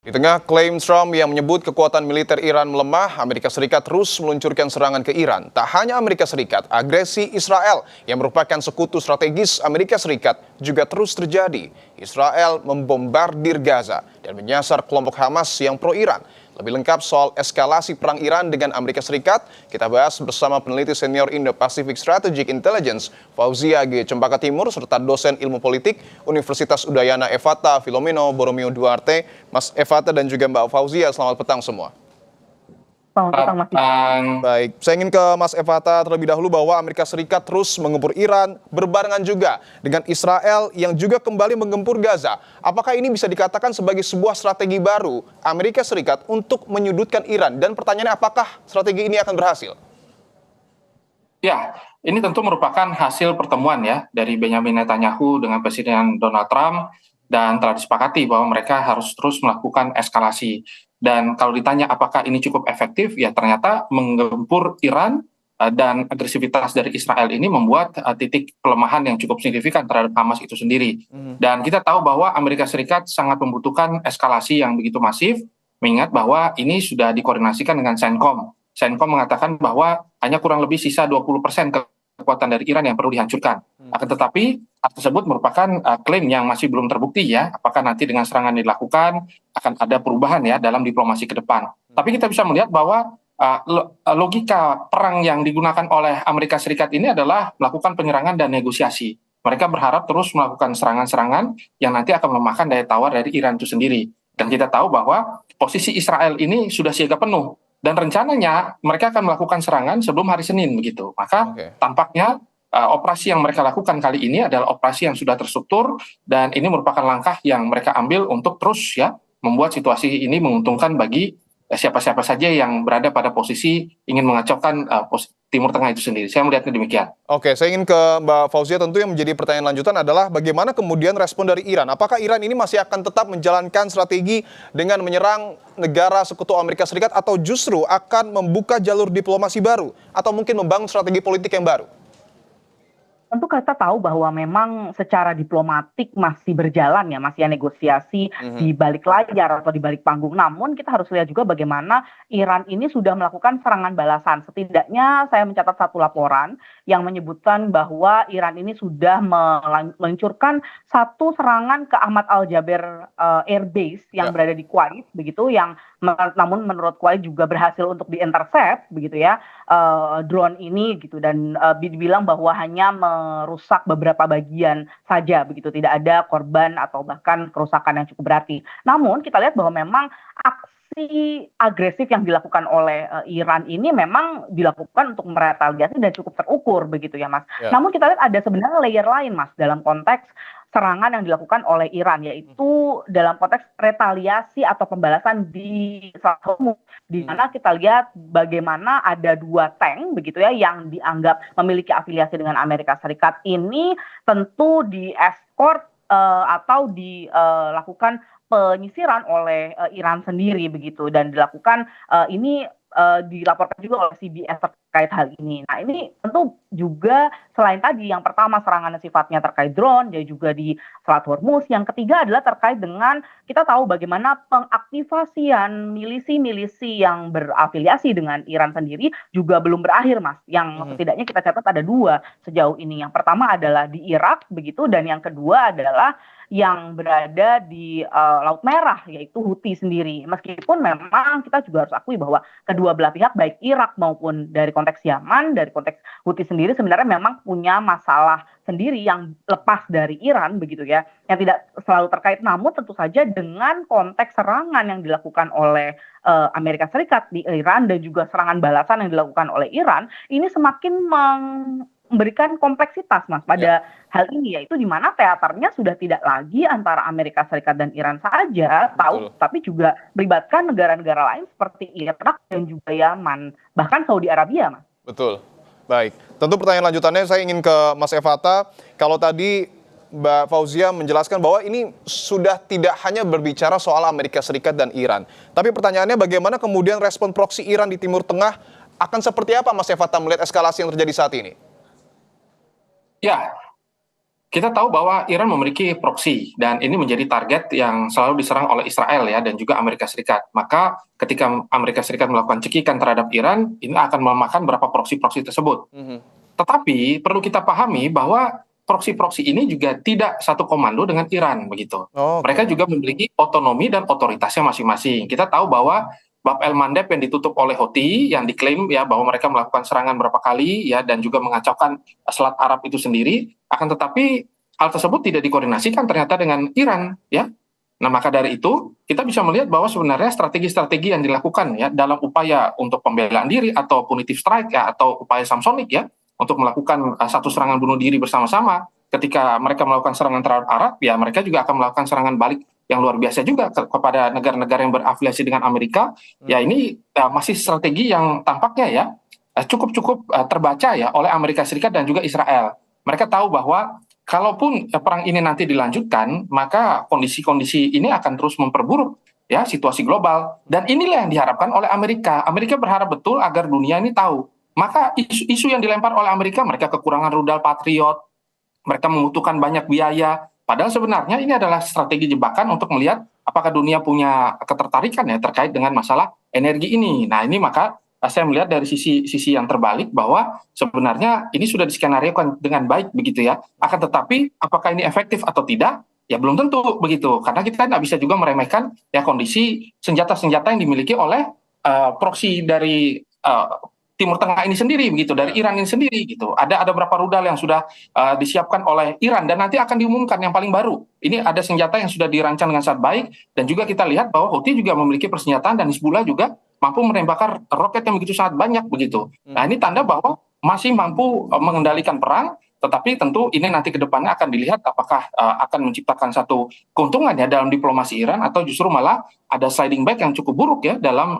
Di tengah klaim Trump yang menyebut kekuatan militer Iran melemah, Amerika Serikat terus meluncurkan serangan ke Iran. Tak hanya Amerika Serikat, agresi Israel yang merupakan sekutu strategis Amerika Serikat juga terus terjadi. Israel membombardir Gaza dan menyasar kelompok Hamas yang pro-Iran. Lebih lengkap soal eskalasi perang Iran dengan Amerika Serikat, kita bahas bersama peneliti senior Indo-Pacific Strategic Intelligence, Fauzia G. Cempaka Timur, serta dosen ilmu politik Universitas Udayana Evata Filomeno Borromeo Duarte. Mas Evata dan juga Mbak Fauzia, selamat petang semua. Selamat petang, Mas. Baik, saya ingin ke Mas Evata terlebih dahulu bahwa Amerika Serikat terus menggempur Iran, berbarengan juga dengan Israel yang juga kembali menggempur Gaza. Apakah ini bisa dikatakan sebagai sebuah strategi baru Amerika Serikat untuk menyudutkan Iran? Dan pertanyaannya, apakah strategi ini akan berhasil? Ya, ini tentu merupakan hasil pertemuan ya dari Benjamin Netanyahu dengan Presiden Donald Trump, dan telah disepakati bahwa mereka harus terus melakukan eskalasi. Dan kalau ditanya apakah ini cukup efektif, ya ternyata menggempur Iran dan agresivitas dari Israel ini membuat titik pelemahan yang cukup signifikan terhadap Hamas itu sendiri. Dan kita tahu bahwa Amerika Serikat sangat membutuhkan eskalasi yang begitu masif, mengingat bahwa ini sudah dikoordinasikan dengan CENTCOM. CENTCOM mengatakan bahwa hanya kurang lebih sisa 20% kekuatan dari Iran yang perlu dihancurkan. Akan tetapi hal tersebut merupakan klaim yang masih belum terbukti ya, apakah nanti dengan serangan dilakukan akan ada perubahan ya dalam diplomasi ke depan. Tapi kita bisa melihat bahwa logika perang yang digunakan oleh Amerika Serikat ini adalah melakukan penyerangan dan negosiasi. Mereka berharap terus melakukan serangan-serangan yang nanti akan melemahkan daya tawar dari Iran itu sendiri. Dan kita tahu bahwa posisi Israel ini sudah siaga penuh. Dan rencananya mereka akan melakukan serangan sebelum hari Senin begitu. Maka tampaknya operasi yang mereka lakukan kali ini adalah operasi yang sudah terstruktur, dan ini merupakan langkah yang mereka ambil untuk terus ya membuat situasi ini menguntungkan bagi siapa-siapa saja yang berada pada posisi ingin mengacaukan Timur Tengah itu sendiri. Saya melihatnya demikian. Oke, saya ingin ke Mbak Fauzia. Tentu yang menjadi pertanyaan lanjutan adalah bagaimana kemudian respon dari Iran? Apakah Iran ini masih akan tetap menjalankan strategi dengan menyerang negara sekutu Amerika Serikat, atau justru akan membuka jalur diplomasi baru, atau mungkin membangun strategi politik yang baru? Tentu kita tahu bahwa memang secara diplomatik masih berjalan ya, masih negosiasi di balik layar atau di balik panggung. Namun kita harus lihat juga bagaimana Iran ini sudah melakukan serangan balasan. Setidaknya saya mencatat satu laporan yang menyebutkan bahwa Iran ini sudah meluncurkan satu serangan ke Ahmad Al-Jaber Air Base yang berada di Kuwait, begitu, yang namun menurut Kuwait juga berhasil untuk diintercept begitu ya, drone ini gitu, dan dibilang bahwa hanya merusak beberapa bagian saja begitu, tidak ada korban atau bahkan kerusakan yang cukup berarti. Namun kita lihat bahwa memang aksi agresif yang dilakukan oleh Iran ini memang dilakukan untuk meretaliasi dan cukup terukur begitu ya, Mas. Namun kita lihat ada sebenarnya layer lain, Mas, dalam konteks serangan yang dilakukan oleh Iran, yaitu dalam konteks retaliasi atau pembalasan di Selat Hormuz, di mana kita lihat bagaimana ada dua tank begitu ya yang dianggap memiliki afiliasi dengan Amerika Serikat ini tentu di-escort atau dilakukan penyisiran oleh Iran sendiri begitu, dan dilakukan ini dilaporkan juga oleh CBS terkait hal ini. Nah, ini tentu juga selain tadi yang pertama serangan sifatnya terkait drone, dan juga di Selat Hormuz. Yang ketiga adalah terkait dengan kita tahu bagaimana pengaktifasian milisi-milisi yang berafiliasi dengan Iran sendiri juga belum berakhir, Mas. Yang setidaknya kita catat ada dua sejauh ini. Yang pertama adalah di Irak begitu, dan yang kedua adalah yang berada di Laut Merah, yaitu Houthi sendiri. Meskipun memang kita juga harus akui bahwa kedua belah pihak, baik Irak maupun dari konteks Yaman, dari konteks Houthi sendiri, sebenarnya memang punya masalah sendiri yang lepas dari Iran begitu ya, yang tidak selalu terkait. Namun tentu saja dengan konteks serangan yang dilakukan oleh Amerika Serikat di Iran dan juga serangan balasan yang dilakukan oleh Iran, ini semakin memberikan kompleksitas, Mas, pada hal ini, yaitu di mana teaternya sudah tidak lagi antara Amerika Serikat dan Iran saja, tapi juga melibatkan negara-negara lain seperti Irak dan juga Yaman, bahkan Saudi Arabia, Mas. Betul. Baik. Tentu pertanyaan lanjutannya saya ingin ke Mas Evata. Kalau tadi Mbak Fauzia menjelaskan bahwa ini sudah tidak hanya berbicara soal Amerika Serikat dan Iran, tapi pertanyaannya bagaimana kemudian respon proksi Iran di Timur Tengah akan seperti apa, Mas Evata, melihat eskalasi yang terjadi saat ini? Ya, kita tahu bahwa Iran memiliki proksi dan ini menjadi target yang selalu diserang oleh Israel ya dan juga Amerika Serikat. Maka ketika Amerika Serikat melakukan cekikan terhadap Iran, ini akan melemahkan beberapa proksi-proksi tersebut. Tetapi perlu kita pahami bahwa proksi-proksi ini juga tidak satu komando dengan Iran begitu. Mereka juga memiliki otonomi dan otoritasnya masing-masing. Kita tahu bahwa Bab El Mandeb yang ditutup oleh Houthi yang diklaim ya bahwa mereka melakukan serangan berapa kali ya dan juga mengacaukan Selat Arab itu sendiri, akan tetapi hal tersebut tidak dikoordinasikan ternyata dengan Iran ya. Nah, maka dari itu kita bisa melihat bahwa sebenarnya strategi-strategi yang dilakukan ya dalam upaya untuk pembelaan diri atau punitive strike ya atau upaya Samsonik ya untuk melakukan satu serangan bunuh diri bersama-sama. Ketika mereka melakukan serangan terhadap Arab ya mereka juga akan melakukan serangan balik yang luar biasa juga kepada negara-negara yang berafiliasi dengan Amerika. Ya ini masih strategi yang tampaknya ya cukup terbaca ya oleh Amerika Serikat dan juga Israel. Mereka tahu bahwa kalaupun perang ini nanti dilanjutkan, maka kondisi-kondisi ini akan terus memperburuk ya situasi global. Dan inilah yang diharapkan oleh Amerika. Amerika berharap betul agar dunia ini tahu. Maka isu yang dilempar oleh Amerika, mereka kekurangan rudal Patriot, mereka membutuhkan banyak biaya. Padahal sebenarnya ini adalah strategi jebakan untuk melihat apakah dunia punya ketertarikan ya terkait dengan masalah energi ini. Nah ini maka saya melihat dari sisi yang terbalik bahwa sebenarnya ini sudah diskenariokan dengan baik begitu ya. Akan tetapi apakah ini efektif atau tidak? Ya belum tentu begitu. Karena kita tidak bisa juga meremehkan ya kondisi senjata-senjata yang dimiliki oleh proksi dari Timur Tengah ini sendiri begitu, dari Iran ini sendiri gitu. Ada beberapa rudal yang sudah disiapkan oleh Iran dan nanti akan diumumkan yang paling baru. Ini ada senjata yang sudah dirancang dengan sangat baik dan juga kita lihat bahwa Houthi juga memiliki persenjataan dan Hizbullah juga mampu menembakkan roket yang begitu sangat banyak begitu. Nah ini tanda bahwa masih mampu mengendalikan perang, tetapi tentu ini nanti ke depannya akan dilihat apakah akan menciptakan satu keuntungan ya dalam diplomasi Iran atau justru malah ada sliding back yang cukup buruk ya dalam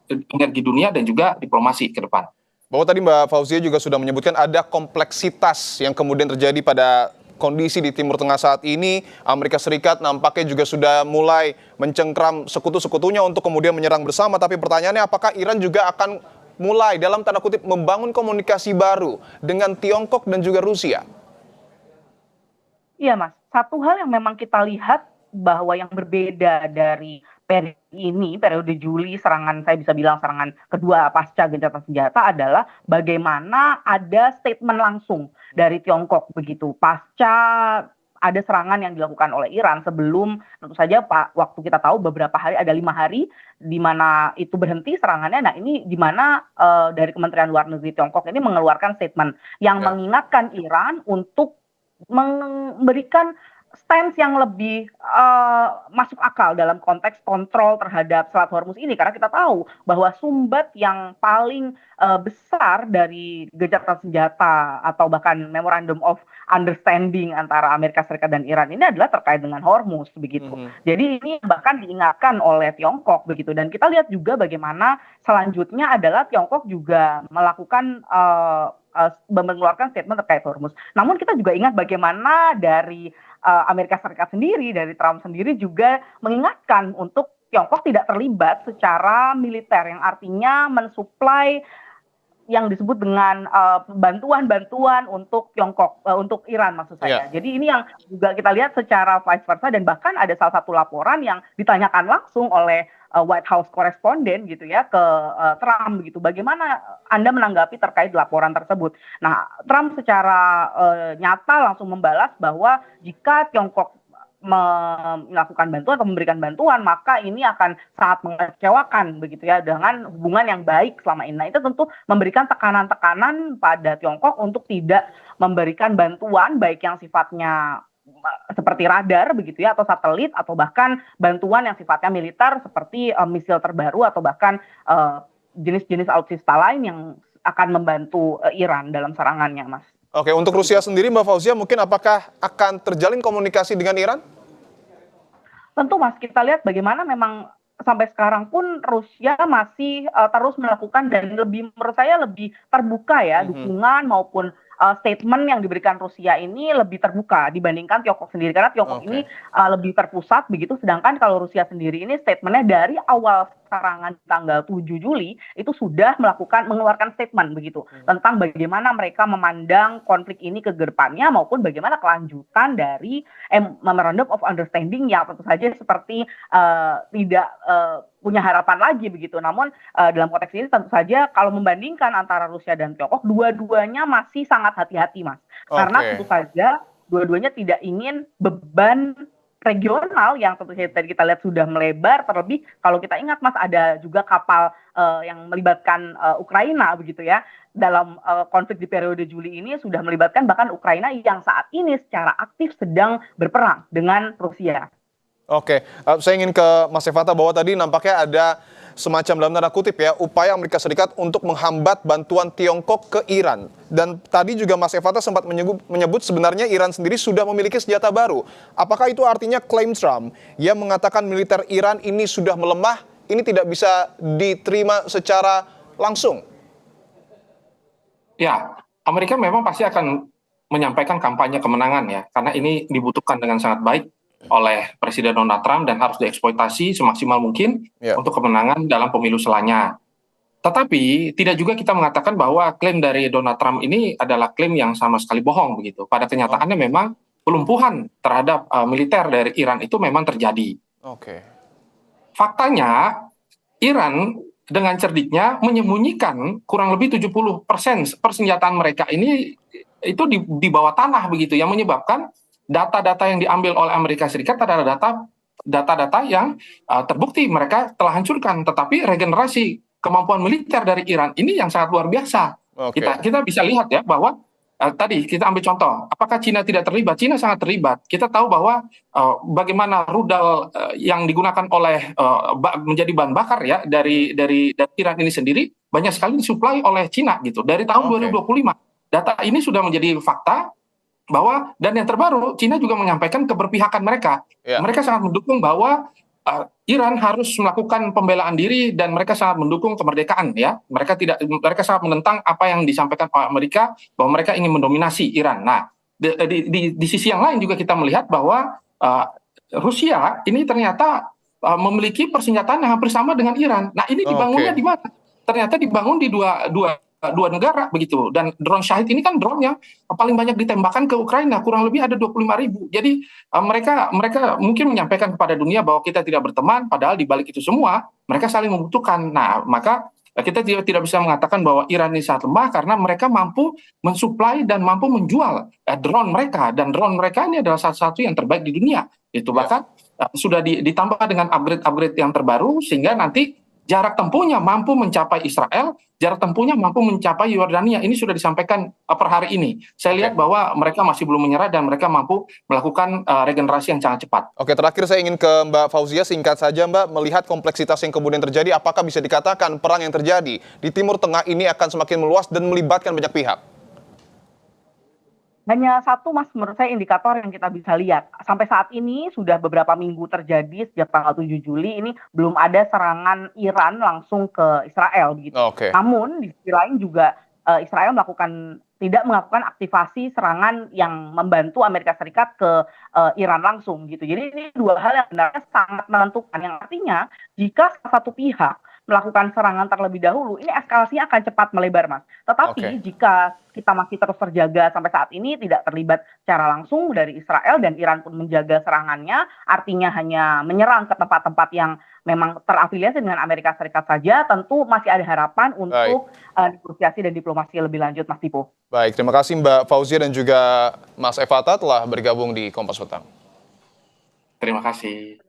energi dunia dan juga diplomasi ke depan. Bahwa tadi Mbak Fauzia juga sudah menyebutkan ada kompleksitas yang kemudian terjadi pada kondisi di Timur Tengah saat ini. Amerika Serikat nampaknya juga sudah mulai mencengkram sekutu-sekutunya untuk kemudian menyerang bersama. Tapi pertanyaannya apakah Iran juga akan mulai dalam tanda kutip membangun komunikasi baru dengan Tiongkok dan juga Rusia? Iya Mas, satu hal yang memang kita lihat bahwa yang berbeda dari periode Juli saya bisa bilang serangan kedua pasca gencatan senjata adalah bagaimana ada statement langsung dari Tiongkok begitu pasca ada serangan yang dilakukan oleh Iran sebelum tentu saja waktu kita tahu beberapa hari ada 5 hari di mana itu berhenti serangannya. Nah ini di mana dari Kementerian Luar Negeri Tiongkok ini mengeluarkan statement yang mengingatkan Iran untuk memberikan stance yang lebih masuk akal dalam konteks kontrol terhadap Selat Hormuz ini karena kita tahu bahwa sumbat yang paling besar dari gencatan senjata atau bahkan Memorandum of Understanding antara Amerika Serikat dan Iran ini adalah terkait dengan Hormuz begitu. Jadi ini bahkan diingatkan oleh Tiongkok begitu dan kita lihat juga bagaimana selanjutnya adalah Tiongkok juga melakukan mengeluarkan statement terkait Hormuz. Namun kita juga ingat bagaimana dari Amerika Serikat sendiri, dari Trump sendiri juga mengingatkan untuk Tiongkok tidak terlibat secara militer, yang artinya mensuplai yang disebut dengan bantuan-bantuan untuk Tiongkok, untuk Iran maksud saya. Jadi ini yang juga kita lihat secara vice versa dan bahkan ada salah satu laporan yang ditanyakan langsung oleh White House koresponden gitu ya ke Trump gitu. Bagaimana Anda menanggapi terkait laporan tersebut? Nah, Trump secara nyata langsung membalas bahwa jika Tiongkok melakukan bantuan atau memberikan bantuan maka ini akan sangat mengecewakan begitu ya dengan hubungan yang baik selama ini. Nah, itu tentu memberikan tekanan-tekanan pada Tiongkok untuk tidak memberikan bantuan baik yang sifatnya seperti radar begitu ya atau satelit atau bahkan bantuan yang sifatnya militer seperti misil terbaru atau bahkan jenis-jenis alutsista lain yang akan membantu Iran dalam serangannya, Mas. Oke, untuk Rusia sendiri Mbak Fauzia mungkin apakah akan terjalin komunikasi dengan Iran? Tentu Mas, kita lihat bagaimana memang sampai sekarang pun Rusia masih terus melakukan dan menurut saya lebih terbuka ya dukungan maupun statement yang diberikan Rusia ini lebih terbuka dibandingkan Tiongkok sendiri karena Tiongkok ini lebih terpusat begitu sedangkan kalau Rusia sendiri ini statementnya dari awal serangan tanggal 7 Juli itu sudah mengeluarkan statement begitu tentang bagaimana mereka memandang konflik ini ke depannya maupun bagaimana kelanjutan dari Memorandum of Understanding yang tentu saja seperti tidak punya harapan lagi begitu. Namun dalam konteks ini tentu saja kalau membandingkan antara Rusia dan Tiongkok, dua-duanya masih sangat hati-hati, Mas. Karena tentu saja dua-duanya tidak ingin beban regional yang tentu saja tadi kita lihat sudah melebar, terlebih kalau kita ingat Mas ada juga kapal yang melibatkan Ukraina begitu ya. Dalam konflik di periode Juli ini sudah melibatkan bahkan Ukraina yang saat ini secara aktif sedang berperang dengan Rusia. Oke, saya ingin ke Mas Evata bahwa tadi nampaknya ada semacam dalam tanda kutip ya, upaya Amerika Serikat untuk menghambat bantuan Tiongkok ke Iran. Dan tadi juga Mas Evata sempat menyebut sebenarnya Iran sendiri sudah memiliki senjata baru. Apakah itu artinya klaim Trump yang mengatakan militer Iran ini sudah melemah, ini tidak bisa diterima secara langsung? Ya, Amerika memang pasti akan menyampaikan kampanye kemenangan ya, karena ini dibutuhkan dengan sangat baik oleh Presiden Donald Trump dan harus dieksploitasi semaksimal mungkin untuk kemenangan dalam pemilu selanjutnya. Tetapi tidak juga kita mengatakan bahwa klaim dari Donald Trump ini adalah klaim yang sama sekali bohong begitu. Pada kenyataannya memang pelumpuhan terhadap militer dari Iran itu memang terjadi. Faktanya Iran dengan cerdiknya menyembunyikan kurang lebih 70% persenjataan mereka ini itu di bawah tanah begitu, yang menyebabkan data-data yang diambil oleh Amerika Serikat adalah data-data yang terbukti mereka telah hancurkan, tetapi regenerasi kemampuan militer dari Iran ini yang sangat luar biasa. Kita bisa lihat ya bahwa tadi kita ambil contoh, apakah Cina tidak terlibat? Cina sangat terlibat. Kita tahu bahwa bagaimana rudal yang digunakan oleh menjadi bahan bakar ya dari Iran ini sendiri banyak sekali disuplai oleh Cina gitu. Dari tahun 2025 data ini sudah menjadi fakta. Bahwa dan yang terbaru Cina juga menyampaikan keberpihakan mereka. Mereka sangat mendukung bahwa Iran harus melakukan pembelaan diri dan mereka sangat mendukung kemerdekaan ya. Mereka sangat menentang apa yang disampaikan oleh Amerika bahwa mereka ingin mendominasi Iran. Nah, di sisi yang lain juga kita melihat bahwa Rusia ini ternyata memiliki persenjataan yang hampir sama dengan Iran. Nah, ini dibangunnya di mana? Ternyata dibangun di dua negara begitu, dan drone Shahid ini kan drone yang paling banyak ditembakkan ke Ukraina, kurang lebih ada 25.000. Jadi mereka mungkin menyampaikan kepada dunia bahwa kita tidak berteman, padahal di balik itu semua mereka saling membutuhkan. Nah, maka kita tidak bisa mengatakan bahwa Iran ini sangat lemah karena mereka mampu mensuplai dan mampu menjual drone mereka, dan drone mereka ini adalah satu-satu yang terbaik di dunia. Itu bahkan sudah ditambah dengan upgrade yang terbaru sehingga nanti jarak tempuhnya mampu mencapai Israel, jarak tempuhnya mampu mencapai Yordania. Ini sudah disampaikan per hari ini. Saya lihat bahwa mereka masih belum menyerah dan mereka mampu melakukan regenerasi yang sangat cepat. Oke, terakhir saya ingin ke Mbak Fauzia, singkat saja Mbak, melihat kompleksitas yang kemudian terjadi, apakah bisa dikatakan perang yang terjadi di Timur Tengah ini akan semakin meluas dan melibatkan banyak pihak? Hanya satu, Mas, menurut saya indikator yang kita bisa lihat. Sampai saat ini sudah beberapa minggu terjadi sejak tanggal 7 Juli ini belum ada serangan Iran langsung ke Israel begitu. Namun di sisi lain juga Israel tidak melakukan aktivasi serangan yang membantu Amerika Serikat ke Iran langsung gitu. Jadi ini dua hal yang sebenarnya sangat menentukan, yang artinya jika salah satu pihak melakukan serangan terlebih dahulu, ini eskalasinya akan cepat melebar, Mas. Tetapi jika kita masih terus terjaga sampai saat ini tidak terlibat secara langsung dari Israel dan Iran pun menjaga serangannya, artinya hanya menyerang ke tempat-tempat yang memang terafiliasi dengan Amerika Serikat saja, tentu masih ada harapan untuk negosiasi dan diplomasi lebih lanjut, Mas Tipu. Baik, terima kasih Mbak Fauzia dan juga Mas Evata telah bergabung di Kompas Petang. Terima kasih.